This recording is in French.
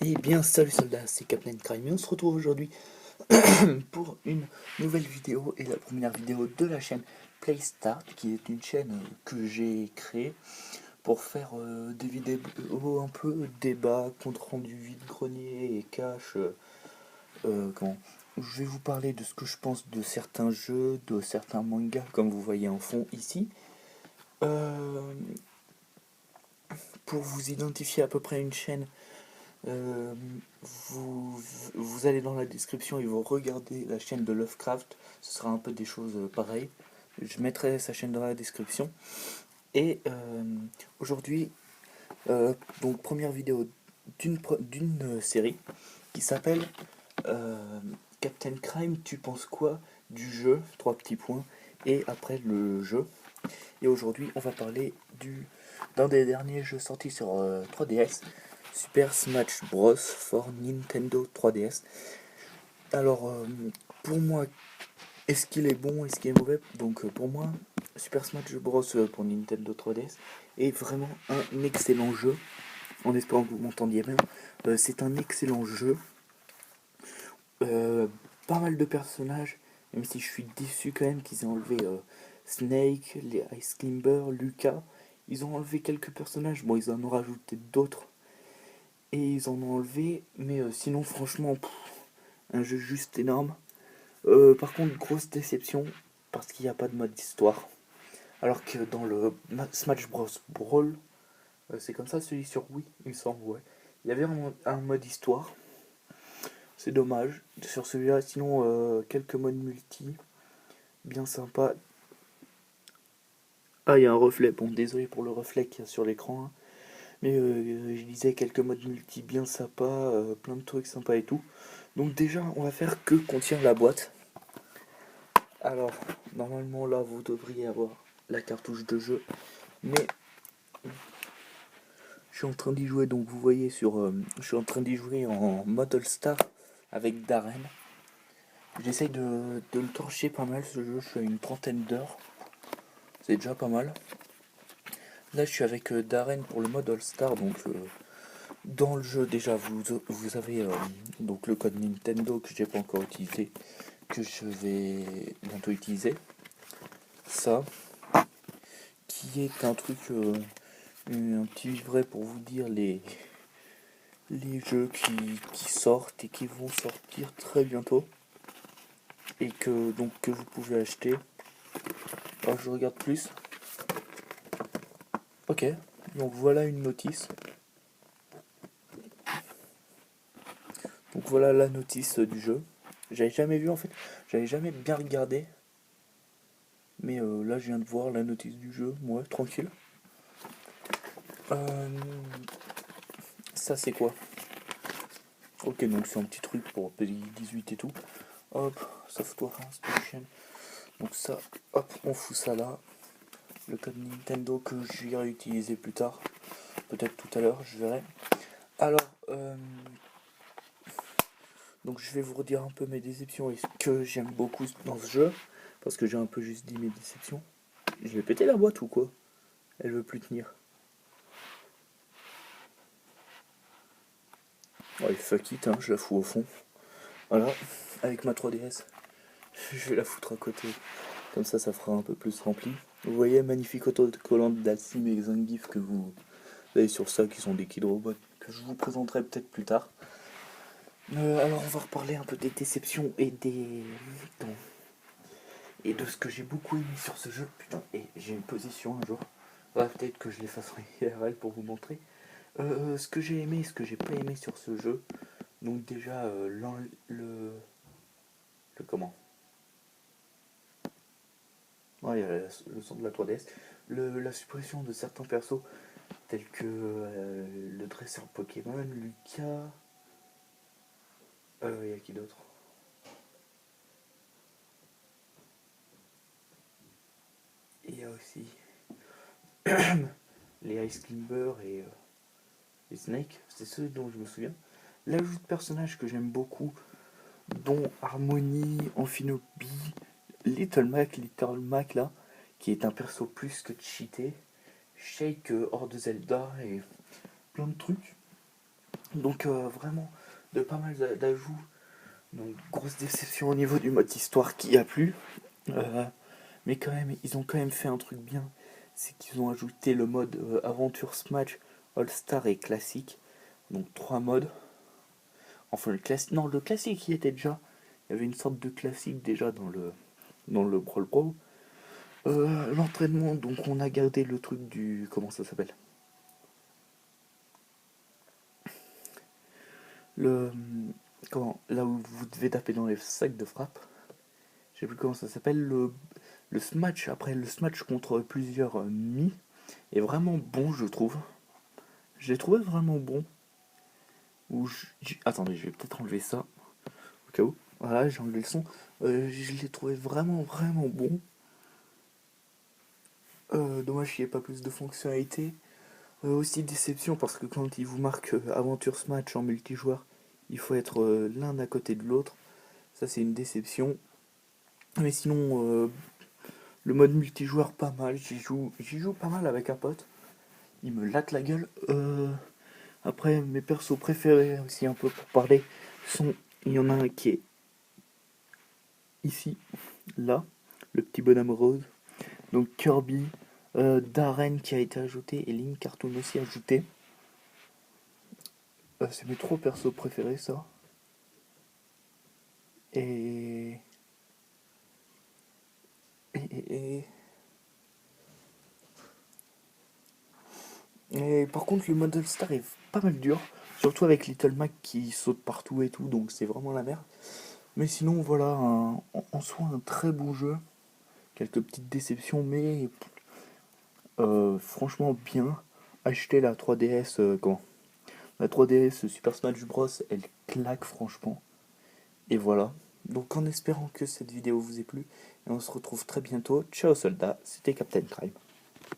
Eh bien, salut soldats, c'est Captain Crime et on se retrouve aujourd'hui pour une nouvelle vidéo et la première vidéo de la chaîne Playstart, qui est une chaîne que j'ai créée pour faire des vidéos un peu débat, compte rendu vide-grenier et cash. Comment je vais vous parler de ce que je pense de certains jeux, de certains mangas, comme vous voyez en fond ici. Pour vous identifier à peu près une chaîne, Euh, vous allez dans la description et vous regardez la chaîne de Lovecraft, ce sera un peu des choses pareilles. Je mettrai sa chaîne dans la description. Et aujourd'hui, donc première vidéo d'une série qui s'appelle Captain Crime, tu penses quoi du jeu? Trois petits points. Et après le jeu. Et aujourd'hui, on va parler d'un des derniers jeux sortis sur 3DS, Super Smash Bros. For Nintendo 3DS. Alors, pour moi, est-ce qu'il est bon, est-ce qu'il est mauvais? Donc, pour moi, Super Smash Bros. Pour Nintendo 3DS est vraiment un excellent jeu. En espérant que vous m'entendiez bien, c'est un excellent jeu. Euh, Pas mal de personnages, même si je suis déçu quand même qu'ils aient enlevé Snake, les Ice Climber, Lucas. Ils ont enlevé quelques personnages, bon, ils en ont rajouté d'autres. Et ils en ont enlevé, mais sinon, franchement, un jeu juste énorme. Par contre, grosse déception, parce qu'il n'y a pas de mode histoire. Alors que dans le Smash Bros. Brawl, c'est comme ça, celui sur Wii, il me semble, ouais. Il y avait un mode histoire. C'est dommage. Sur celui-là, sinon, quelques modes multi, bien sympa. Ah, il y a un reflet. Bon, désolé pour le reflet qu'il y a sur l'écran, hein. Mais je disais quelques modes multi bien sympas, plein de trucs sympas et tout. Donc déjà, on va faire que contient la boîte. Alors, normalement là, vous devriez avoir la cartouche de jeu. Mais je suis en train d'y jouer, donc vous voyez je suis en train d'y jouer en mode All-Star avec Darren. J'essaye de le torcher pas mal ce jeu, je suis à une trentaine d'heures. C'est déjà pas mal. Là, je suis avec Darren pour le mode All-Star, donc dans le jeu, déjà, vous avez donc le code Nintendo que j'ai pas encore utilisé, que je vais bientôt utiliser. Ça, qui est un truc, un petit livret pour vous dire les jeux qui sortent et qui vont sortir très bientôt. Et que vous pouvez acheter. Alors je regarde plus. Ok, donc voilà une notice. Donc voilà la notice du jeu. J'avais jamais vu en fait, j'avais jamais bien regardé. Mais là je viens de voir la notice du jeu, moi tranquille. Ça c'est quoi? Ok, donc c'est un petit truc pour pays 18 et tout. Hop, software instruction. Donc ça, hop, on fout ça là. Le code Nintendo que j'irai utiliser plus tard. Peut-être tout à l'heure, je verrai. Alors, donc je vais vous redire un peu mes déceptions et ce que j'aime beaucoup dans ce jeu. Parce que j'ai un peu juste dit mes déceptions. Je vais péter la boîte ou quoi? Elle veut plus tenir. Ouais, fuck it, hein, je la fous au fond. Voilà, avec ma 3DS. Je vais la foutre à côté. Comme ça fera un peu plus rempli. Vous voyez, magnifique autocollante d'Alcim et Zangief que vous avez sur ça, qui sont des Kid Robots, que je vous présenterai peut-être plus tard. Alors on va reparler un peu des déceptions et et de ce que j'ai beaucoup aimé sur ce jeu. Putain, et j'ai une position un jour. Ouais, peut-être que je les fasse en IRL pour vous montrer. Ce que j'ai aimé et ce que j'ai pas aimé sur ce jeu. Donc déjà, le comment? Ouais, il y a le son de la 3DS. La suppression de certains persos, tels que le dresseur Pokémon, Lucas. Il y a qui d'autre? Et il y a aussi les Ice Climber et les Snake, c'est ceux dont je me souviens. L'ajout de personnages que j'aime beaucoup, dont Harmony, Amphinobi, Little Mac là, qui est un perso plus que cheaté, Shake hors de Zelda et plein de trucs. Donc vraiment de pas mal d'ajouts. Donc grosse déception au niveau du mode histoire qui a plu. Mais quand même, ils ont quand même fait un truc bien. C'est qu'ils ont ajouté le mode aventure Smash, All-Star et classique. Donc 3 modes. Enfin le classique. Non, le classique y était déjà. Il y avait une sorte de classique déjà dans le Brawl Brawl. L'entraînement, donc on a gardé le truc du. Comment ça s'appelle? Le. Comment? Là où vous devez taper dans les sacs de frappe. Je sais plus comment ça s'appelle. Le smash, après le smash contre plusieurs Mi est vraiment bon, je trouve. Je l'ai trouvé vraiment bon. Attendez, je vais peut-être enlever ça. Au cas où. Voilà, j'ai enlevé le son. Je l'ai trouvé vraiment, vraiment bon. Dommage qu'il n'y ait pas plus de fonctionnalités. Aussi déception parce que quand il vous marque Aventure Smash en multijoueur, il faut être l'un à côté de l'autre. Ça c'est une déception. Mais sinon, le mode multijoueur pas mal. J'y joue pas mal avec un pote. Il me latte la gueule. Après, mes persos préférés aussi un peu pour parler sont. Il y en a un qui est ici, là, le petit bonhomme rose. Donc Kirby, Darren qui a été ajouté et Link Cartoon aussi ajouté. C'est mes 3 persos préférés, ça. Et. Et. Et par contre, le mode All-Star est pas mal dur. Surtout avec Little Mac qui saute partout et tout, donc c'est vraiment la merde. Mais sinon, voilà, en soi, un très bon jeu. Quelques petites déceptions, mais franchement bien. Acheter la 3DS, la 3DS Super Smash Bros, elle claque franchement. Et voilà. Donc en espérant que cette vidéo vous ait plu, et on se retrouve très bientôt. Ciao soldats, c'était Captain Crime.